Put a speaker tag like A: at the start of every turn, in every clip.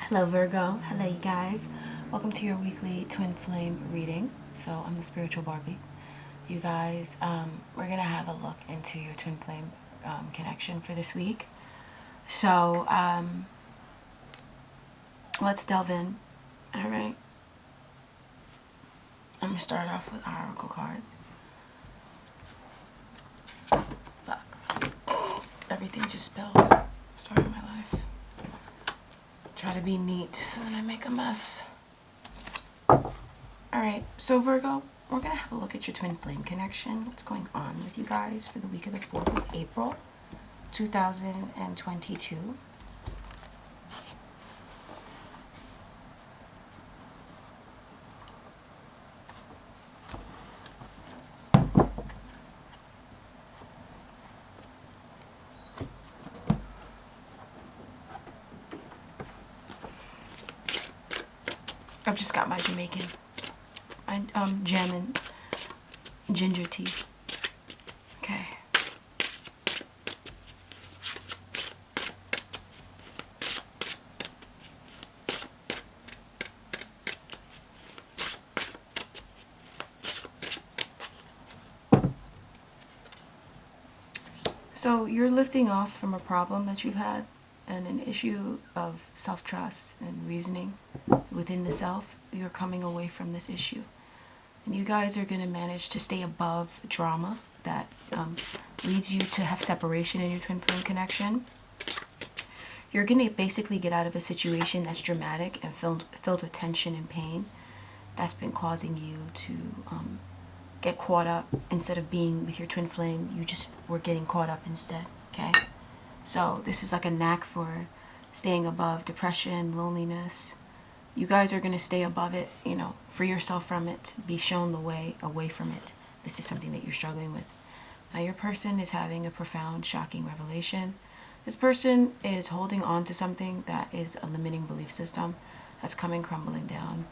A: Hello Virgo, hello you guys. Welcome to your weekly twin flame reading. So I'm the spiritual Barbie. You guys, we're gonna have a look into your twin flame connection for this week. So let's delve in. All right. I'm gonna start off with our oracle cards. Fuck. Everything just spilled. Sorry, my life. Try to be neat and then I make a mess. Alright, so Virgo, we're going to have a look at your twin flame connection. What's going on with you guys for the week of the 4th of April, 2022. I've just got my Jamaican jam and ginger tea. Okay. So you're lifting off from a problem that you've had and an issue of self-trust and reasoning within the self. You're coming away from this issue. And you guys are going to manage to stay above drama that leads you to have separation in your twin flame connection. You're going to basically get out of a situation that's dramatic and filled with tension and pain that's been causing you to get caught up. Instead of being with your twin flame, you just were getting caught up instead. Okay? So this is like a knack for staying above depression, loneliness. You guys are going to stay above it, free yourself from it, be shown the way away from it. This is something that you're struggling with. Now your person is having a profound, shocking revelation. This person is holding on to something that is a limiting belief system that's coming crumbling down.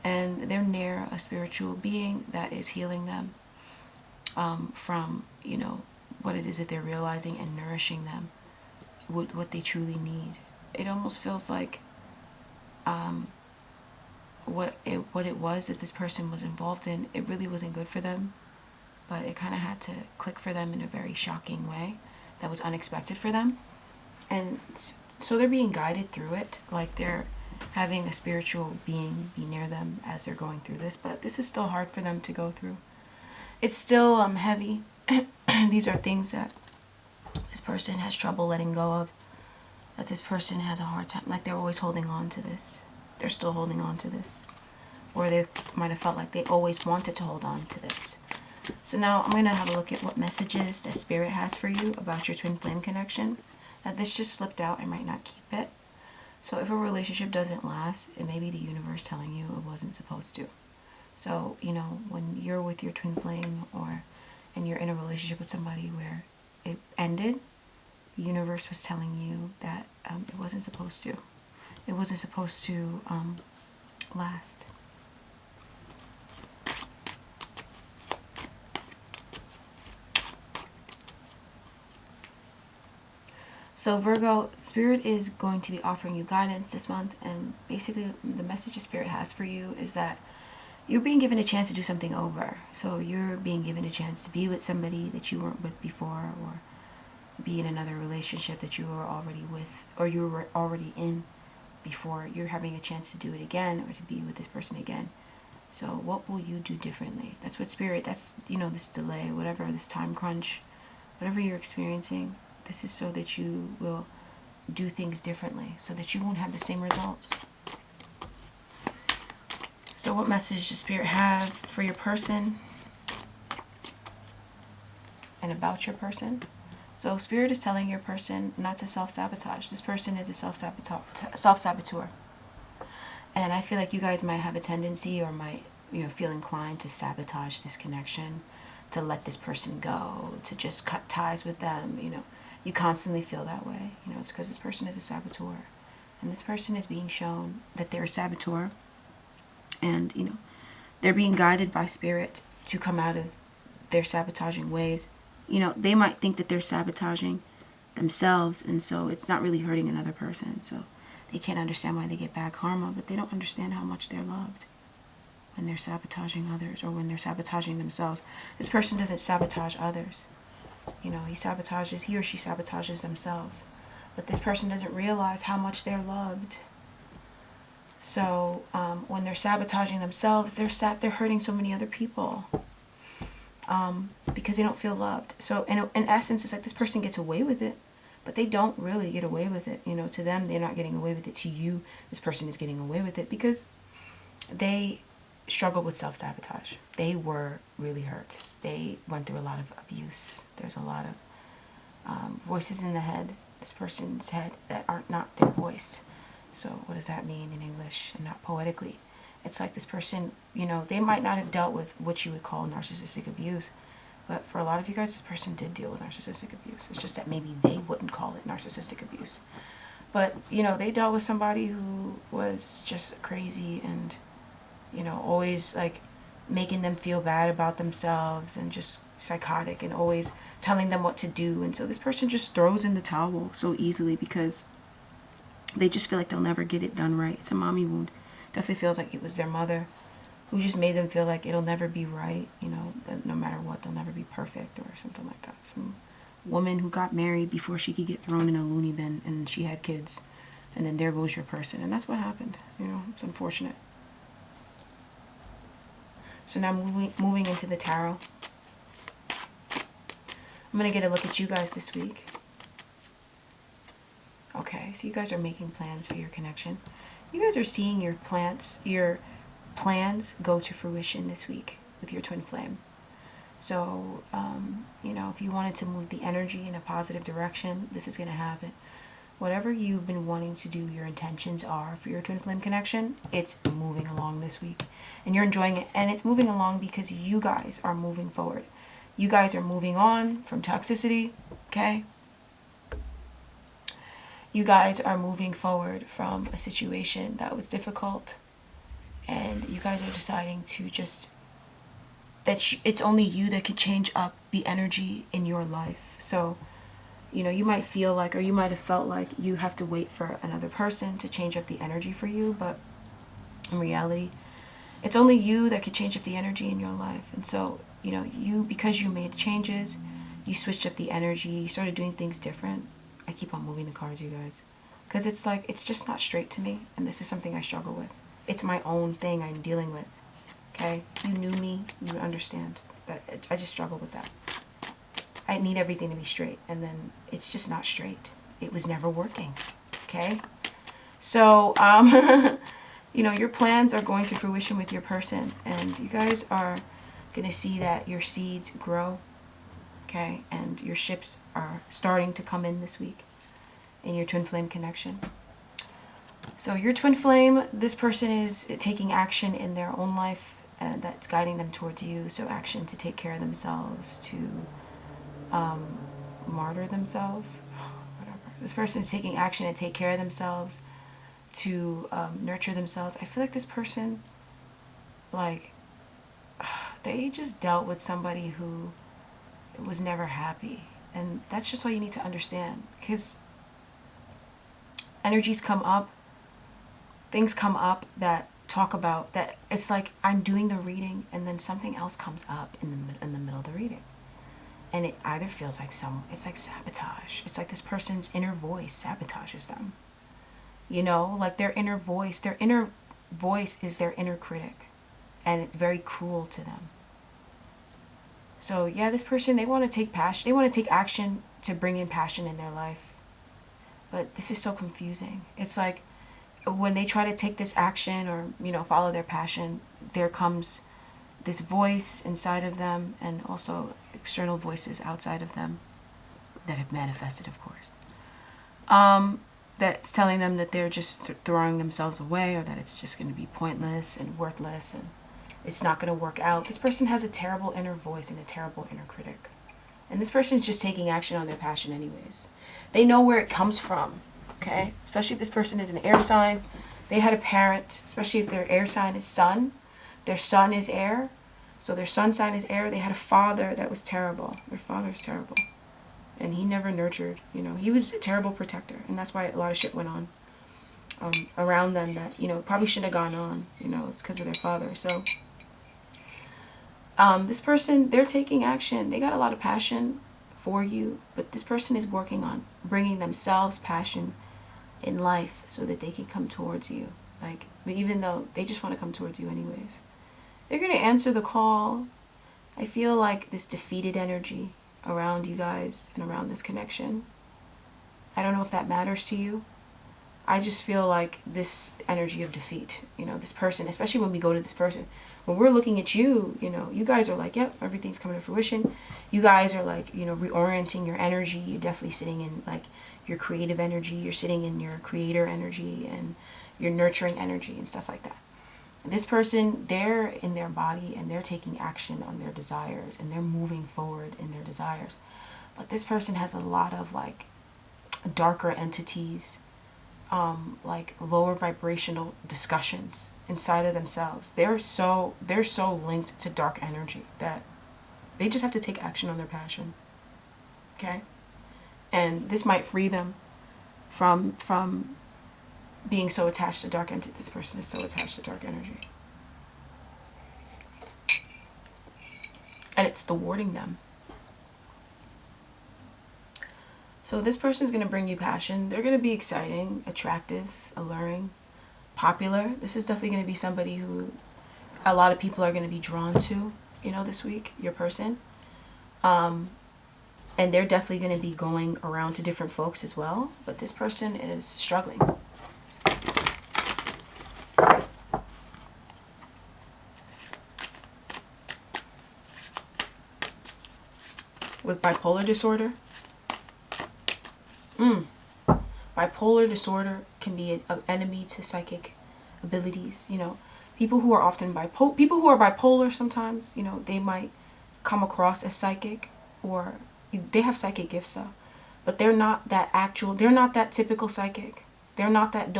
A: And they're near a spiritual being that is healing them from, what it is that they're realizing and nourishing them, what they truly need. It almost feels like what it was that this person was involved in, it really wasn't good for them, but it kind of had to click for them in a very shocking way that was unexpected for them. And so they're being guided through it, like they're having a spiritual being be near them as they're going through this, but this is still hard for them to go through. It's still heavy. These are things that this person has trouble letting go of, that this person has a hard time, like they're always holding on to this. They're still holding on to this. Or they might have felt like they always wanted to hold on to this. So now I'm going to have a look at what messages that Spirit has for you about your twin flame connection. Now this just slipped out. I might not keep it. So if a relationship doesn't last, it may be the universe telling you it wasn't supposed to. So, when you're with your twin flame and you're in a relationship with somebody where it ended, the universe was telling you that it wasn't supposed to. It wasn't supposed to last. So Virgo, Spirit is going to be offering you guidance this month, and basically the message that Spirit has for you is that you're being given a chance to do something over. So you're being given a chance to be with somebody that you weren't with before, or be in another relationship that you were already with, or you were already in before. You're having a chance to do it again, or to be with this person again. So what will you do differently? That's what Spirit, that's, this delay, whatever, this time crunch, whatever you're experiencing, this is so that you will do things differently, so that you won't have the same results. So what message does Spirit have for your person and about your person? So Spirit is telling your person not to self-sabotage. This person is a self-saboteur. And I feel like you guys might have a tendency, or might feel inclined to sabotage this connection, to let this person go, to just cut ties with them. You constantly feel that way. It's because this person is a saboteur. And this person is being shown that they're a saboteur. And, they're being guided by Spirit to come out of their sabotaging ways. They might think that they're sabotaging themselves, and so it's not really hurting another person. So They can't understand why they get bad karma, but they don't understand how much they're loved when they're sabotaging others or when they're sabotaging themselves. This person doesn't sabotage others. You know, he or she sabotages themselves. But this person doesn't realize how much they're loved. So when they're sabotaging themselves, they're hurting so many other people because they don't feel loved. So in essence, it's like this person gets away with it, but they don't really get away with it. You know, to them, they're not getting away with it. To you, this person is getting away with it because they struggle with self-sabotage. They were really hurt. They went through a lot of abuse. There's a lot of voices in the head, this person's head, that aren't not their voice. So what does that mean in English and not poetically? It's like this person, you know, they might not have dealt with what you would call narcissistic abuse, but for a lot of you guys, this person did deal with narcissistic abuse. It's just that maybe they wouldn't call it narcissistic abuse. But, you know, they dealt with somebody who was just crazy and, you know, always like making them feel bad about themselves and just psychotic and always telling them what to do. And so this person just throws in the towel so easily because they just feel like they'll never get it done right. It's a mommy wound. Definitely feels like it was their mother who just made them feel like it'll never be right, you know, that no matter what, they'll never be perfect or something like that. Some woman who got married before she could get thrown in a loony bin and she had kids, and then there goes your person. And that's what happened, you know. It's unfortunate. So now moving into the tarot. I'm going to get a look at you guys this week. Okay, so you guys are making plans for your connection. You guys are seeing your plans go to fruition this week with your twin flame. So, you know, if you wanted to move the energy in a positive direction, this is going to happen. Whatever you've been wanting to do, your intentions are for your twin flame connection, it's moving along this week. And you're enjoying it. And it's moving along because you guys are moving forward. You guys are moving on from toxicity, okay? You guys are moving forward from a situation that was difficult. And you guys are deciding to just, it's only you that can change up the energy in your life. So, you know, you might feel like, or you might have felt like you have to wait for another person to change up the energy for you. But in reality, it's only you that can change up the energy in your life. And so, you know, because you made changes, you switched up the energy, you started doing things different. I keep on moving the cards, you guys. Because it's like, it's just not straight to me. And this is something I struggle with. It's my own thing I'm dealing with. Okay? You knew me, you understand. That I just struggle with that. I need everything to be straight. And then it's just not straight. It was never working. Okay? So, you know, your plans are going to fruition with your person. And you guys are going to see that your seeds grow. Okay? And your ships are starting to come in this week in your twin flame connection. So your twin flame, this person is taking action in their own life that's guiding them towards you. So action to take care of themselves, to martyr themselves, whatever. This person is taking action to take care of themselves, to nurture themselves. I feel like this person, like, they just dealt with somebody who was never happy. And that's just all you need to understand. Because energies come up, things come up that talk about that. It's like I'm doing the reading and then something else comes up in the middle of the reading. And it either feels like it's like sabotage. It's like this person's inner voice sabotages them. You know, like their inner voice is their inner critic. And it's very cruel to them. So yeah, this person, they want to take action to bring in passion in their life. But this is so confusing. It's like when they try to take this action or, you know, follow their passion, there comes this voice inside of them and also external voices outside of them that have manifested, of course. That's telling them that they're just throwing themselves away, or that it's just going to be pointless and worthless and it's not going to work out. This person has a terrible inner voice and a terrible inner critic. And this person is just taking action on their passion anyways. They know where it comes from, okay? Especially if this person is an air sign. They had a parent, especially if their air sign is sun. Their sun is air. So their sun sign is air. They had a father that was terrible. Their father is terrible. And he never nurtured, you know. He was a terrible protector. And that's why a lot of shit went on. around them that, you know, probably shouldn't have gone on. You know, it's because of their father. So this person, they're taking action. They got a lot of passion for you, but this person is working on bringing themselves passion in life so that they can come towards you. Like, even though they just want to come towards you anyways. They're going to answer the call. I feel like this defeated energy around you guys and around this connection. I don't know if that matters to you. I just feel like this energy of defeat, you know, this person, especially when we go to this person, when we're looking at you, you know, you guys are like, yep, everything's coming to fruition. You guys are like, you know, reorienting your energy. You're definitely sitting in like your creative energy. You're sitting in your creator energy and your nurturing energy and stuff like that. This person, they're in their body and they're taking action on their desires and they're moving forward in their desires. But this person has a lot of like darker entities, like lower vibrational discussions inside of themselves. They're so linked to dark energy that they just have to take action on their passion. Okay? And this might free them from being so attached to dark energy. This person is so attached to dark energy. And it's thwarting them. So this person is going to bring you passion. They're going to be exciting, attractive, alluring, popular. This is definitely going to be somebody who a lot of people are going to be drawn to, you know, this week, your person. And they're definitely going to be going around to different folks as well. But this person is struggling. With bipolar disorder. Bipolar disorder can be an enemy to psychic abilities. You know, people who are often bipolar sometimes, you know, they might come across as psychic, or they have psychic gifts though, but they're not that typical psychic. They're not that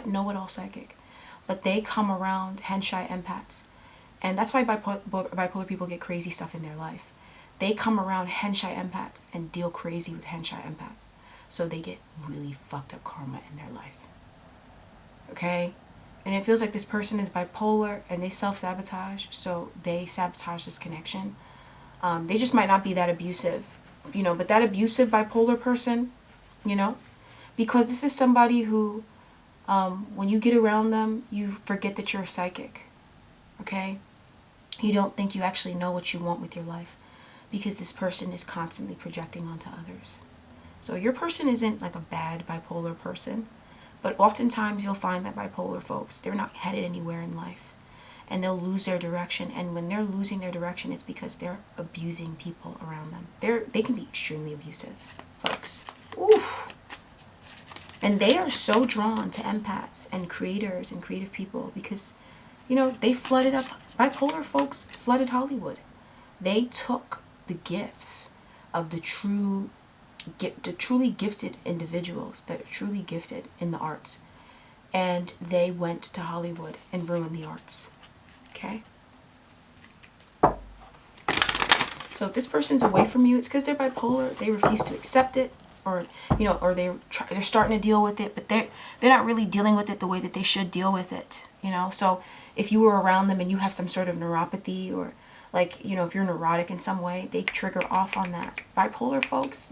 A: know-it-all psychic, but they come around henshai empaths, and that's why bipolar people get crazy stuff in their life. They come around henshai empaths and deal crazy with henshai empaths. So they get really fucked up karma in their life. Okay? And it feels like this person is bipolar and they self-sabotage. So they sabotage this connection. They just might not be that abusive. You know, but that abusive bipolar person, you know, because this is somebody who, when you get around them, you forget that you're a psychic. Okay? You don't think you actually know what you want with your life. Because this person is constantly projecting onto others. So your person isn't like a bad bipolar person, but oftentimes you'll find that bipolar folks, they're not headed anywhere in life, and they'll lose their direction. And when they're losing their direction, it's because they're abusing people around them. They can be extremely abusive, folks. Oof. And they are so drawn to empaths and creators and creative people because, you know, they flooded up, bipolar folks flooded Hollywood. They took the gifts of the truly gifted individuals that are truly gifted in the arts, and they went to Hollywood and ruined the arts. Okay? So if this person's away from you, it's because they're bipolar. They refuse to accept it, or, you know, or they're starting to deal with it, but they're not really dealing with it the way that they should deal with it. You know, so if you were around them and you have some sort of neuropathy, or like, you know, if you're neurotic in some way, they trigger off on that. Bipolar folks,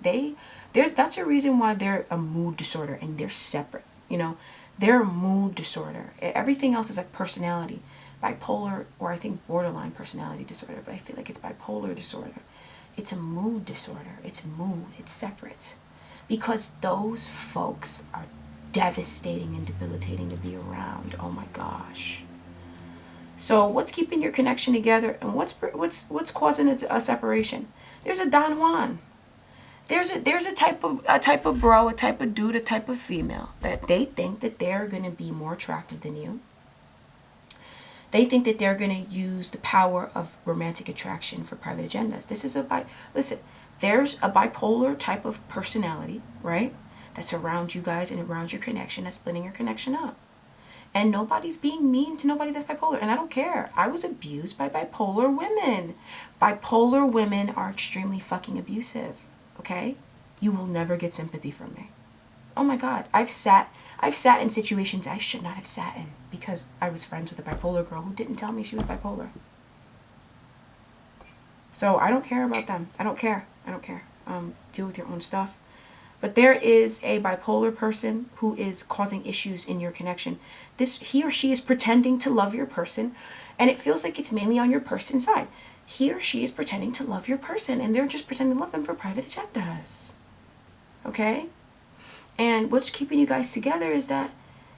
A: that's a reason why they're a mood disorder, and they're separate. You know, they're a mood disorder. Everything else is like personality. Bipolar, or I think borderline personality disorder, but I feel like it's bipolar disorder. It's a mood disorder. It's mood. It's separate. Because those folks are devastating and debilitating to be around. Oh my gosh. So what's keeping your connection together, and what's causing a separation? There's a Don Juan. There's a type of bro, a type of dude, a type of female that they think that they're going to be more attractive than you. They think that they're going to use the power of romantic attraction for private agendas. Listen, there's a bipolar type of personality, right? That's around you guys and around your connection, that's splitting your connection up. And nobody's being mean to nobody that's bipolar. And I don't care. I was abused by bipolar women. Bipolar women are extremely fucking abusive. Okay? You will never get sympathy from me. Oh my God. I've sat I've sat in situations I should not have sat in because I was friends with a bipolar girl who didn't tell me she was bipolar. So I don't care about them. I don't care. Deal with your own stuff. But there is a bipolar person who is causing issues in your connection. He or she is pretending to love your person, and it feels like it's mainly on your person's side. He or she is pretending to love your person, and they're just pretending to love them for private agendas. Okay? And what's keeping you guys together is that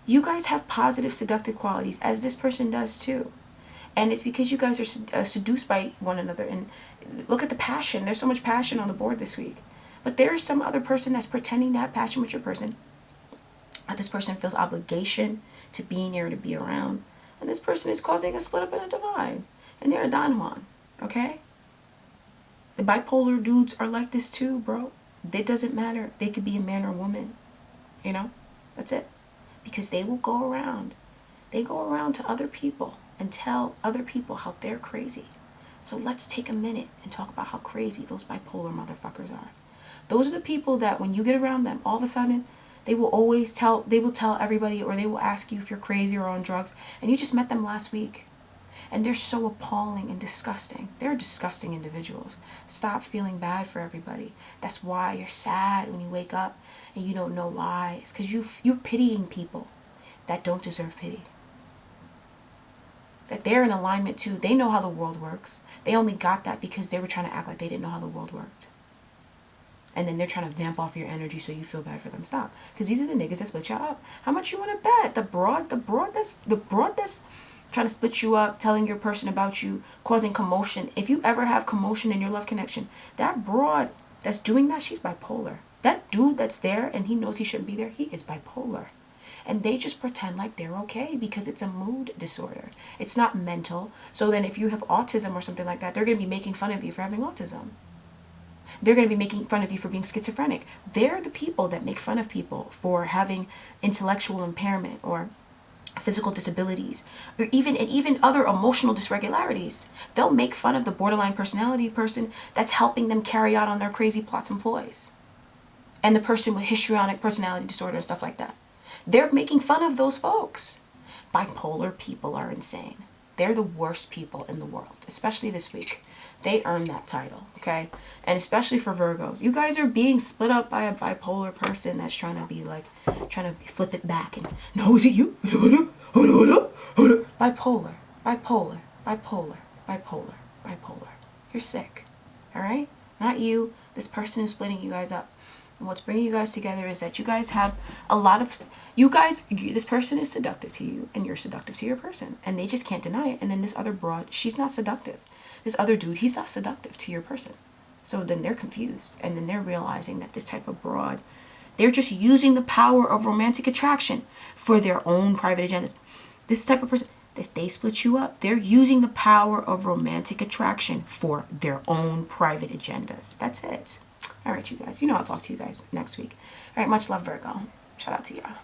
A: you guys have positive seductive qualities, as this person does too. And it's because you guys are seduced by one another. And look at the passion. There's so much passion on the board this week. But there's some other person that's pretending to have passion with your person. And this person feels obligation to be near, to be around. And this person is causing a split up in a divide. And they're a Don Juan. Okay? The bipolar dudes are like this too, bro. It doesn't matter. They could be a man or a woman. You know? That's it. Because they will go around. They go around to other people and tell other people how they're crazy. So let's take a minute and talk about how crazy those bipolar motherfuckers are. Those are the people that when you get around them, all of a sudden, they will tell everybody, or they will ask you if you're crazy or on drugs, and you just met them last week. And they're so appalling and disgusting. They're disgusting individuals. Stop feeling bad for everybody. That's why you're sad when you wake up and you don't know why. It's because you're pitying people that don't deserve pity. That they're in alignment too. They know how the world works. They only got that because they were trying to act like they didn't know how the world worked. And then they're trying to vamp off your energy so you feel bad for them. Stop. Because these are the niggas that split you up. How much you want to bet? The broad that's trying to split you up, telling your person about you, causing commotion. If you ever have commotion in your love connection, that broad that's doing that, she's bipolar. That dude that's there and he knows he shouldn't be there, he is bipolar. And they just pretend like they're okay because it's a mood disorder. It's not mental. So then if you have autism or something like that, they're going to be making fun of you for having autism. They're going to be making fun of you for being schizophrenic. They're the people that make fun of people for having intellectual impairment or physical disabilities, or even other emotional dysregularities. They'll make fun of the borderline personality person that's helping them carry out on their crazy plots and ploys. And the person with histrionic personality disorder and stuff like that. They're making fun of those folks. Bipolar people are insane. They're the worst people in the world, especially this week. They earned that title, okay? And especially for Virgos. You guys are being split up by a bipolar person that's trying to flip it back. And, no, is it you? Bipolar. You're sick, all right? Not you, this person who's splitting you guys up. And what's bringing you guys together is that you guys have this person is seductive to you and you're seductive to your person. And they just can't deny it. And then this other broad, she's not seductive. This other dude, he's not seductive to your person. So then they're confused. And then they're realizing that this type of broad, they're just using the power of romantic attraction for their own private agendas. This type of person, if they split you up, they're using the power of romantic attraction for their own private agendas. That's it. All right, you guys. I'll talk to you guys next week. All right, much love, Virgo. Shout out to y'all.